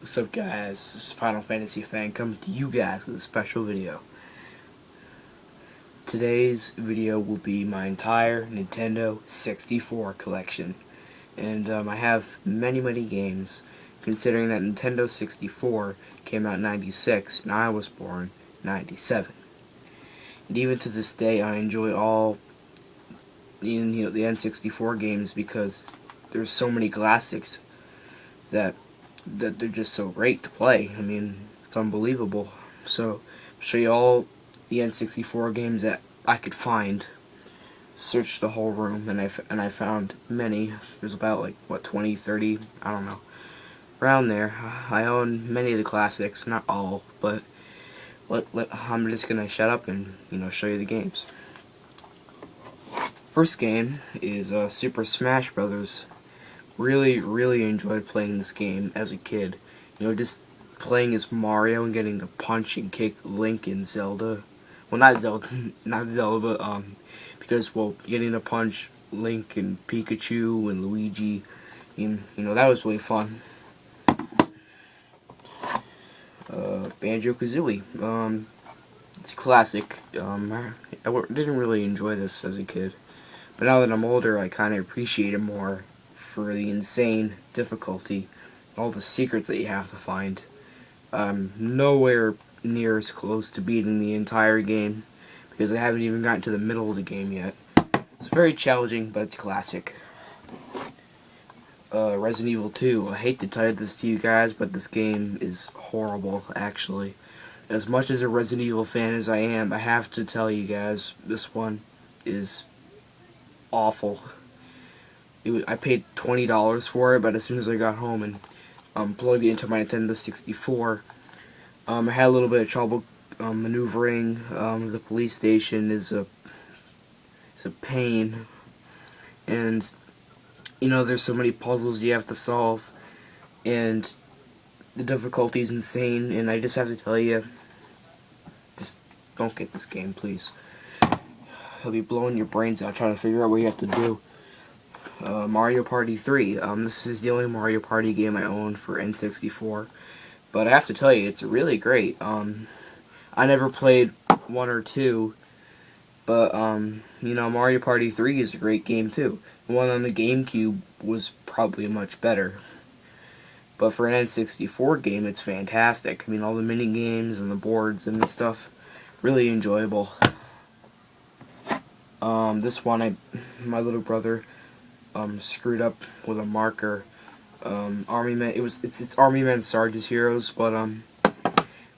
What's up, guys? This is Final Fantasy Fan coming to you guys with a special video. Today's video will be my entire Nintendo 64 collection. And I have many games, considering that Nintendo 64 came out in 96 and I was born in 97. And even to this day, I enjoy all the N64 games because there's so many classics that they're just so great to play. I mean, it's unbelievable. So, I'll show you all the N64 games that I could find. Searched the whole room, and I found many. There's about, like, what, 20, 30? I don't know. Around there. I own many of the classics, not all, but I'm just gonna shut up and, show you the games. First game is Super Smash Brothers. Really enjoyed playing this game as a kid. Just playing as Mario and getting to punch and kick Link and Zelda. Well, not Zelda, but because getting to punch Link and Pikachu and Luigi, that was really fun. Banjo-Kazooie. It's a classic. I didn't really enjoy this as a kid, but now that I'm older, I kind of appreciate it more for the insane difficulty, all the secrets that you have to find. Nowhere near as close to beating the entire game, because I haven't even gotten to the middle of the game yet. It's very challenging, but it's classic. Resident Evil 2. I hate to tell this to you guys, but this game is horrible, actually. As much as a Resident Evil fan as I am, I have to tell you guys, this one is awful. I paid $20 for it, but as soon as I got home and plugged it into my Nintendo 64, I had a little bit of trouble maneuvering. The police station is a pain, and there's so many puzzles you have to solve, and the difficulty is insane. And I just have to tell you, just don't get this game, please. He'll be blowing your brains out trying to figure out what you have to do. Mario Party 3. This is the only Mario Party game I own for N64, but I have to tell you, it's really great. I never played 1 or 2, but Mario Party 3 is a great game too. The one on the GameCube was probably much better, but for an N64 game, it's fantastic. I mean, all the mini games and the boards and the stuff, really enjoyable. This one, my little brother screwed up with a marker. Army Men. It's Army Men Sarge's Heroes, but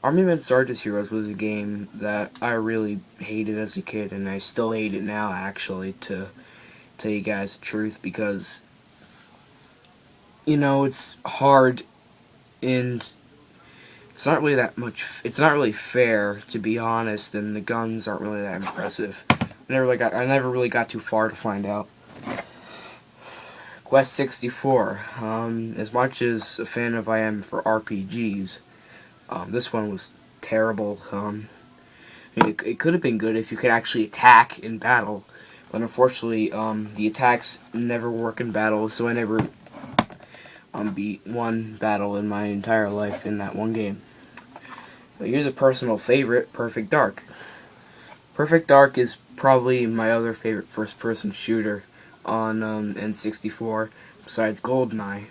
Army Men Sarge's Heroes was a game that I really hated as a kid, and I still hate it now, actually, to tell you guys the truth, because it's hard, and it's not really that much. It's not really fair, to be honest, and the guns aren't really that impressive. I never really got too far to find out. Quest 64. As much as a fan of I am for RPGs, this one was terrible. It could have been good if you could actually attack in battle, but unfortunately, the attacks never work in battle, so I never beat one battle in my entire life in that one game. But here's a personal favorite, Perfect Dark. Perfect Dark is probably my other favorite first-person shooter on N64, besides GoldenEye.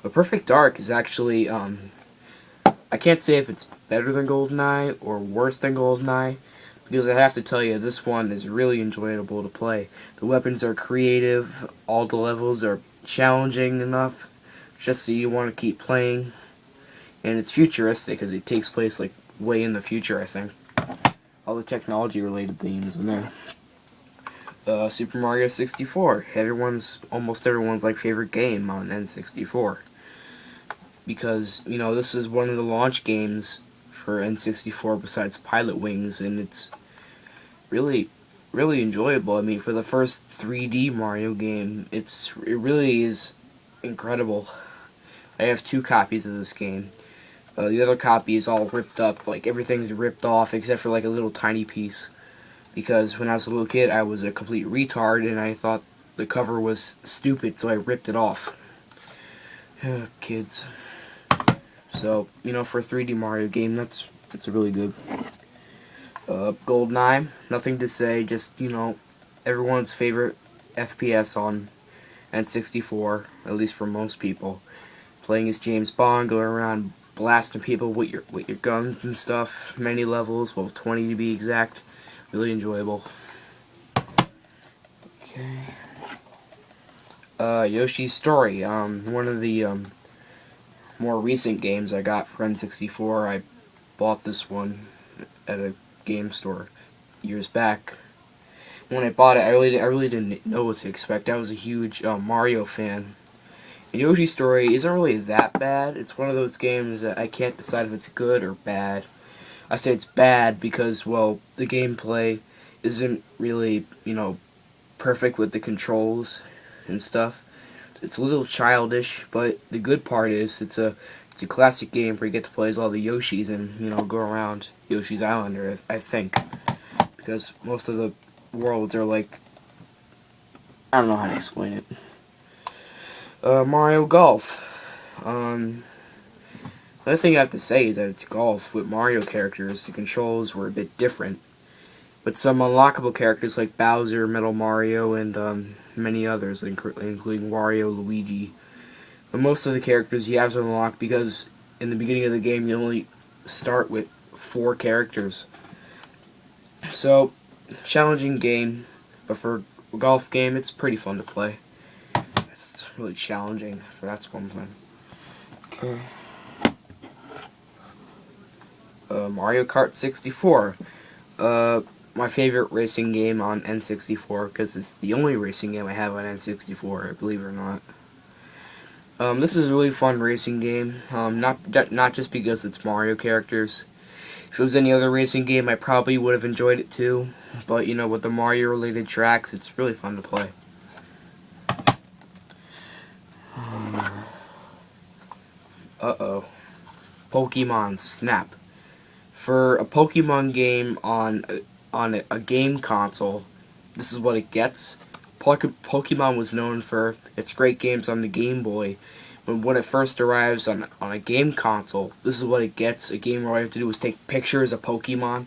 But Perfect Dark is actually, I can't say if it's better than GoldenEye or worse than GoldenEye, because I have to tell you, this one is really enjoyable to play. The weapons are creative, all the levels are challenging enough, just so you want to keep playing, and it's futuristic, because it takes place, like, way in the future, I think. All the technology-related themes in there. Super Mario 64. Almost everyone's favorite game on N64. Because, this is one of the launch games for N64 besides Pilot Wings, and it's really enjoyable. I mean, for the first 3D Mario game, it really is incredible. I have 2 copies of this game. The other copy is all ripped up, everything's ripped off except for a little tiny piece. Because when I was a little kid, I was a complete retard, and I thought the cover was stupid, so I ripped it off. Kids. So, you know, for a 3D Mario game, that's really good. GoldenEye, nothing to say, just, you know, everyone's favorite FPS on N64, at least for most people. Playing as James Bond, going around blasting people with your guns and stuff. Many levels, well, 20 to be exact. Really enjoyable. Okay. Yoshi's Story. One of the more recent games I got for N64. I bought this one at a game store years back. When I bought it, I really didn't know what to expect. I was a huge Mario fan. And Yoshi's Story isn't really that bad. It's one of those games that I can't decide if it's good or bad. I say it's bad because, well, the gameplay isn't really, you know, perfect with the controls and stuff. It's a little childish, but the good part is it's a classic game where you get to play as all the Yoshis and, you know, go around Yoshi's Island, I think. Because most of the worlds are like, I don't know how to explain it. Mario Golf. The other thing I have to say is that it's golf with Mario characters. The controls were a bit different. But some unlockable characters like Bowser, Metal Mario, and many others, including Wario, Luigi. But most of the characters you have to unlock because in the beginning of the game you only start with 4 characters. So, challenging game, but for a golf game it's pretty fun to play. It's really challenging, for that's one thing. Okay. Mario Kart 64. My favorite racing game on N64, because it's the only racing game I have on N64, believe it or not. This is a really fun racing game, not just because it's Mario characters. If it was any other racing game, I probably would have enjoyed it too, but, you know, with the Mario-related tracks, it's really fun to play. Uh-oh. Pokemon Snap. For a Pokemon game on a game console, this is what it gets. Pokemon was known for its great games on the Game Boy, but when it first arrives on a game console, this is what it gets. A game where all you have to do is take pictures of Pokemon.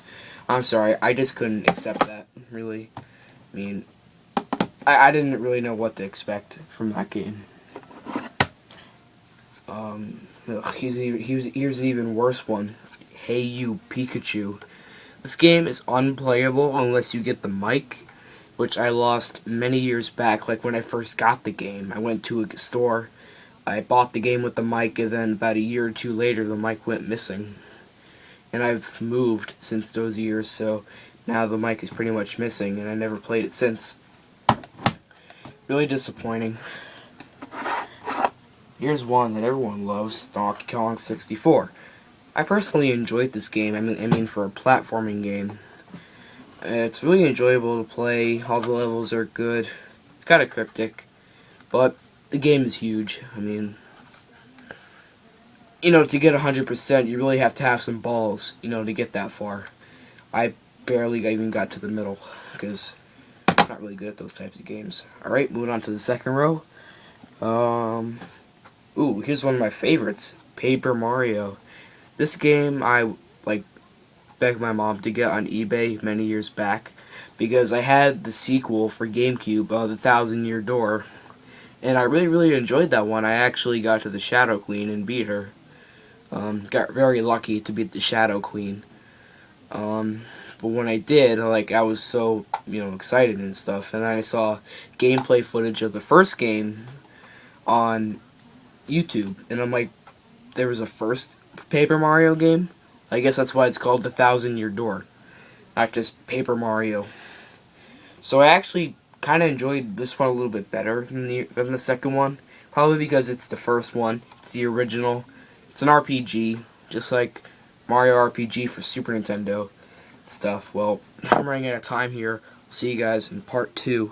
I'm sorry, I just couldn't accept that, really. I mean, I didn't really know what to expect from that game. Here's an even worse one. Hey You, Pikachu. This game is unplayable unless you get the mic, which I lost many years back. Like when I first got the game, I went to a store, I bought the game with the mic, and then about a year or two later the mic went missing. And I've moved since those years, so now the mic is pretty much missing, and I never played it since. Really disappointing. Here's one that everyone loves, Donkey Kong 64. I personally enjoyed this game. I mean for a platforming game. It's really enjoyable to play. All the levels are good. It's kind of cryptic, but the game is huge. I mean, you know, to get 100%, you really have to have some balls, you know, to get that far. I barely even got to the middle, because I'm not really good at those types of games. Alright, moving on to the second row. Ooh, here's one of my favorites, Paper Mario. This game I, begged my mom to get on eBay many years back, because I had the sequel for GameCube, The Thousand Year Door, and I really enjoyed that one. I actually got to the Shadow Queen and beat her. Got very lucky to beat the Shadow Queen. But when I did, I was so, you know, excited and stuff, and then I saw gameplay footage of the first game on YouTube, and I'm like, there was a first Paper Mario game? I guess that's why it's called The Thousand Year Door, not just Paper Mario. So I actually kind of enjoyed this one a little bit better than the second one, probably because it's the first one, it's the original, it's an RPG, just like Mario RPG for Super Nintendo stuff. Well, I'm running out of time here. See you guys in part 2.